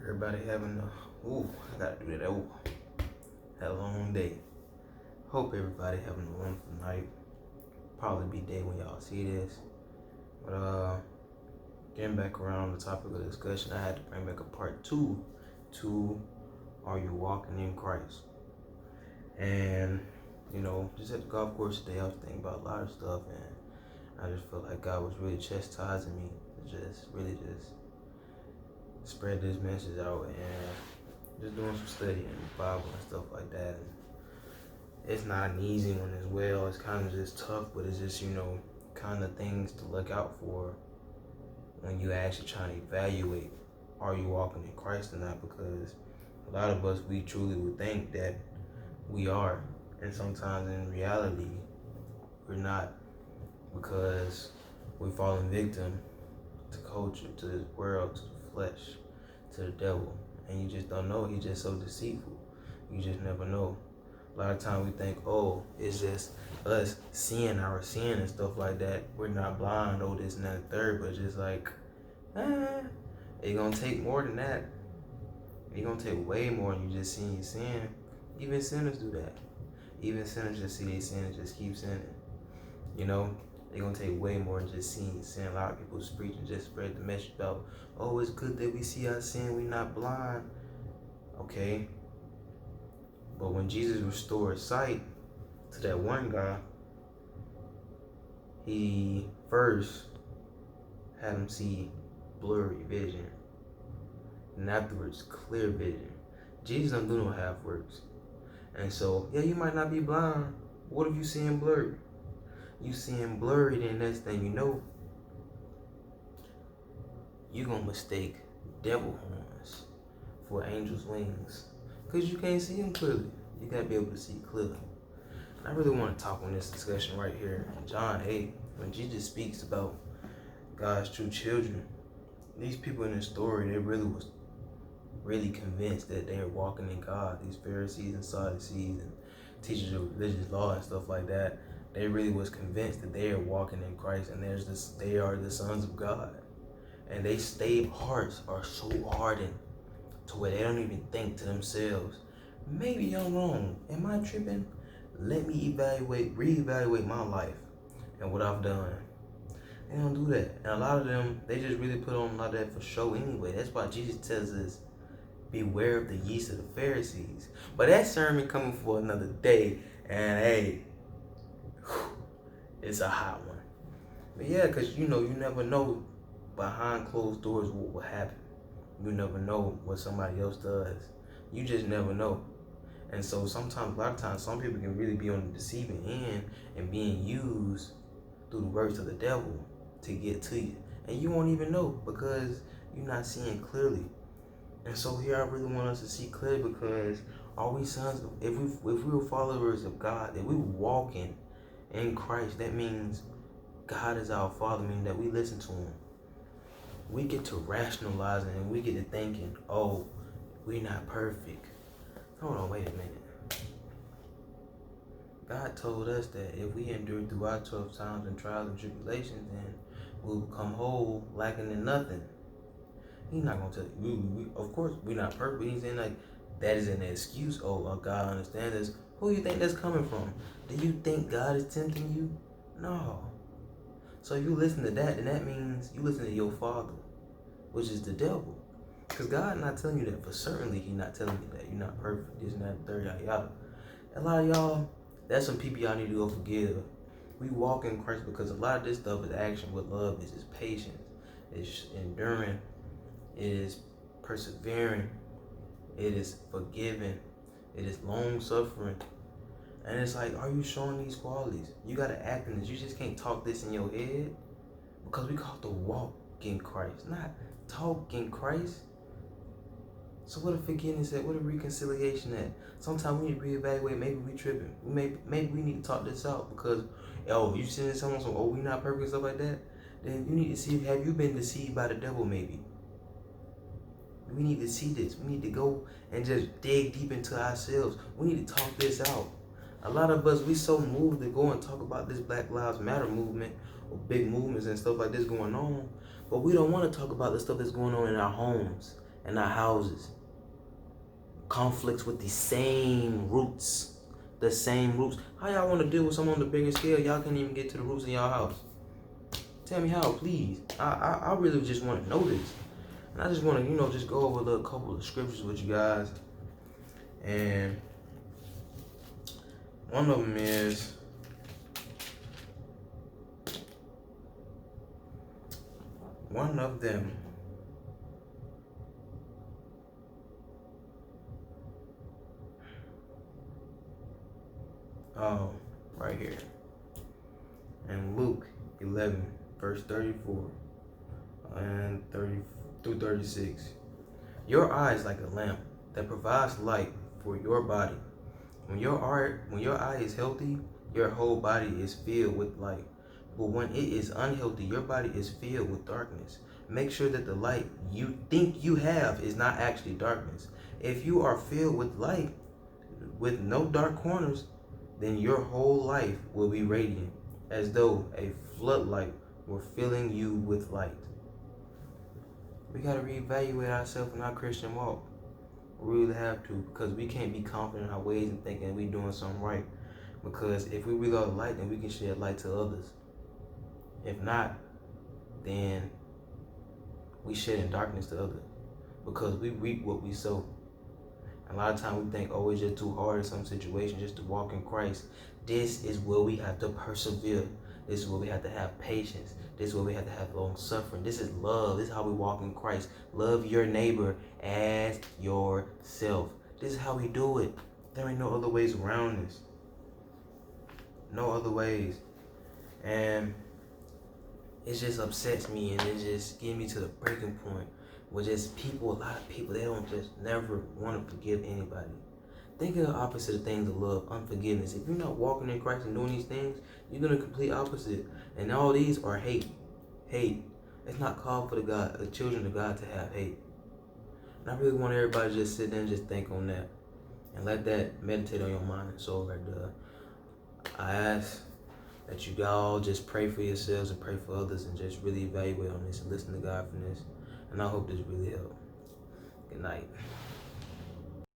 Everybody having I gotta do that. Had a long day. Hope everybody having a wonderful night. Probably be day when y'all see this. But getting back around the topic of discussion, I had to bring back a part two to Are You Walking in Christ? And just at the golf course today, I was thinking about a lot of stuff, and I just felt like God was really chastising me to just spread this message out and just doing some studying in the Bible and stuff like that. And it's not an easy one as well. It's kind of just tough, but it's just, kind of things to look out for when you actually trying to evaluate, are you walking in Christ or not? Because a lot of us, we truly would think that we are. And sometimes in reality, we're not, because we're falling victim to culture, to this world, to the flesh, to the devil. And you just don't know. He's just so deceitful. You just never know. A lot of times we think, it's just us seeing our sin and stuff like that. We're not blind, this and that, third, but just like, it's gonna take more than that. It's gonna take way more than you just seeing your sin. Even sinners do that. Even sinners just see their sin and just keep sinning. They're gonna take way more than just seeing your sin. A lot of people preach and just spread the message about, it's good that we see our sin, we're not blind. Okay. But when Jesus restored sight to that one guy, he first had him see blurry vision, and afterwards clear vision. Jesus don't do no half works. And so, you might not be blind. What if you seeing blurry? You seeing blurry, then next thing you know, you gonna mistake devil horns for angel's wings, because you can't see them clearly. You gotta be able to see clearly. I really want to talk on this discussion right here in John 8, when Jesus speaks about God's true children. These people in this story, they really was convinced that they are walking in God. These Pharisees and Sadducees and teachers of religious law and stuff like that, they really was convinced that they are walking in Christ, and they are the sons of God. And their hearts are so hardened to where they don't even think to themselves, maybe I'm wrong. Am I tripping? Let me reevaluate my life and what I've done. They don't do that. And a lot of them, they just really put on a lot of that for show anyway. That's why Jesus tells us, beware of the yeast of the Pharisees. But that sermon coming for another day. And hey, it's a hot one. But yeah, because you never know behind closed doors what will happen. You never know what somebody else does. You just never know. And so sometimes, a lot of times, some people can really be on the deceiving end and being used through the words of the devil to get to you. And you won't even know, because you're not seeing clearly. And so here I really want us to see clearly, because are we sons? If we were followers of God, if we were walking in Christ, that means God is our Father, meaning that we listen to Him. We get to rationalizing, and we get to thinking, we're not perfect. Hold on, wait a minute. God told us that if we endure through our 12 times and trials and tribulations, then we'll become whole, lacking in nothing. He's not going to tell you, of course, we're not perfect. He's saying like, that is an excuse. God understands us. Who do you think that's coming from? Do you think God is tempting you? No. So if you listen to that, then that means you listen to your father, which is the devil. Because God not telling you that for certainly. He's not telling you that you're not perfect, this and that, third, yada, yada. A lot of y'all, that's some people y'all need to go forgive. We walk in Christ because a lot of this stuff is action. What love is patience, it's enduring, it is persevering, it is forgiving, it is long suffering. And it's like, are you showing these qualities? You gotta act in this. You just can't talk this in your head, because we call it to walk in Christ, not talk in Christ. So what a forgiveness at? What a reconciliation at? Sometimes we need to reevaluate. Maybe we tripping. Maybe we need to talk this out, because you sitting someone so we not perfect and stuff like that. Then you need to see, have you been deceived by the devil? Maybe we need to see this. We need to go and just dig deep into ourselves. We need to talk this out. A lot of us, we so moved to go and talk about this Black Lives Matter movement or big movements and stuff like this going on, but we don't want to talk about the stuff that's going on in our homes, in our houses. Conflicts with the same roots. The same roots. How y'all want to deal with someone on the bigger scale? Y'all can't even get to the roots in y'all house. Tell me how, please. I really just want to know this. And I just want to, just go over a couple of scriptures with you guys. And one of them is right here. In Luke 11, verse 34 and 30 through 36. Your eye is like a lamp that provides light for your body. When your eye is healthy, your whole body is filled with light. But when it is unhealthy, your body is filled with darkness. Make sure that the light you think you have is not actually darkness. If you are filled with light, with no dark corners, then your whole life will be radiant, as though a floodlight were filling you with light. We got to reevaluate ourselves in our Christian walk. We really have to, because we can't be confident in our ways and thinking we're doing something right. Because if we really are the light, then we can shed light to others. If not, then we shed in darkness to others. Because we reap what we sow. A lot of times we think, oh, it's just too hard in some situations just to walk in Christ. This is where we have to persevere. This is where we have to have patience. This is where we have to have long suffering. This is love. This is how we walk in Christ. Love your neighbor as yourself. This is how we do it. There ain't no other ways around this. No other ways. And it just upsets me, and it just gets me to the breaking point where just a lot of people, they don't just never want to forgive anybody. Think of the opposite of things of love, unforgiveness. If you're not walking in Christ and doing these things, you're going to complete opposite. And all these are hate. Hate. It's not called for the children of God to have hate. And I really want everybody to just sit there and just think on that. And let that meditate on your mind and soul right there. I ask that you all just pray for yourselves and pray for others and just really evaluate on this and listen to God for this. And I hope this really helped. Good night.